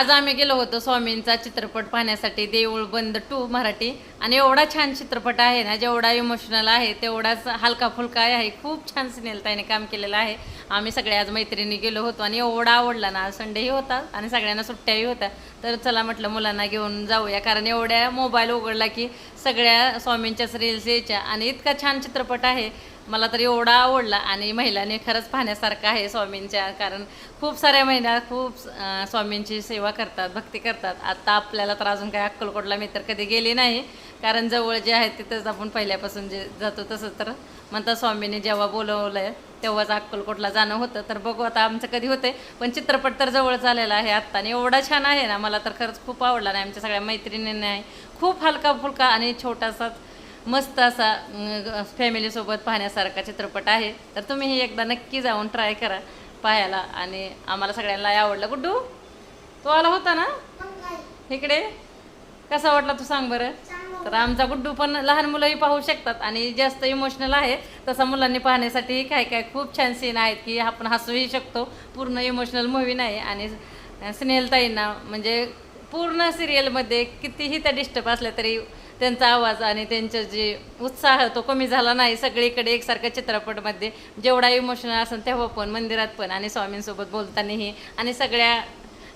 आज आम्ही गेलो होतो स्वामींचा चित्रपट पाहण्यासाठी, देऊळ बंद 2 मराठी. आणि एवढा छान चित्रपट आहे ना, जेवढा इमोशनल आहे तेवढाच हलका फुलका आहे. खूप छान स्नेहलताईने काम केलेलं आहे. आम्ही सगळे आज मैत्रिणी गेलो होतो आणि एवढा आवडला ना. संडेही होता आणि सगळ्यांना सुट्ट्याही होत्या, तर चला म्हटलं मुलांना घेऊन जाऊया, कारण एवढ्या मोबाईल उघडला की सगळ्या स्वामींच्याच रील्स यायच्या आणि इतका छान चित्रपट आहे. मला तर एवढा आवडला आणि महिलांनी खरंच पाहण्यासारखं आहे स्वामींच्या, कारण खूप साऱ्या महिला खूप स्वामींची सेवा करतात, भक्ती करतात. आता आपल्याला तर अजून काय अक्कलकोटला मी तर कधी गेली नाही, कारण जवळ जे आहे तिथंच आपण पहिल्यापासून जे जातो तसं. तर म्हणतात स्वामींनी जेव्हा बोलवलं आहे तेव्हाच अक्कलकोटला जाणं होतं. तर बघू आता आमचं कधी होतंय, पण चित्रपट तर जवळ झालेला आहे आत्ता आणि एवढा छान आहे ना, मला तर खरंच खूप आवडला. नाही आमच्या सगळ्या मैत्रिणींनी आहे. खूप हलका फुलका आणि छोटासाच मस्त असा फॅमिलीसोबत पाहण्यासारखा चित्रपट आहे. तर तुम्हीही एकदा नक्की जाऊन ट्राय करा पाहायला. आणि आम्हाला सगळ्यांना आवडलं. गुड्डू, तो आला होता ना इकडे, कसा वाटला तू सांग बरं. तर आमचा गुड्डू पण, लहान मुलंही पाहू शकतात आणि जास्त इमोशनल आहे तसं मुलांनी पाहण्यासाठी काय काय खूप छान सीन आहेत की आपण हसूही शकतो. पूर्ण इमोशनल मूवी नाही. आणि स्नेहलताईंना म्हणजे पूर्ण सिरियलमध्ये कितीही त्या डिस्टर्ब असल्या तरी त्यांचा आवाज आणि त्यांचं जे उत्साह तो कमी झाला नाही. सगळीकडे एकसारख्या चित्रपटमध्ये जेवढा इमोशनल असेल तेव्हा पण, मंदिरात पण आणि स्वामींसोबत बोलतानाही, आणि सगळ्या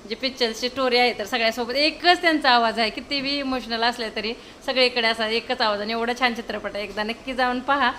जे पिक्चरची स्टोरी आहे तर सगळ्यासोबत एकच त्यांचा आवाज आहे. कितीही इमोशनल असले तरी सगळीकडे असा एकच आवाज. आणि एवढा छान चित्रपट आहे, एकदा नक्की जाऊन पहा.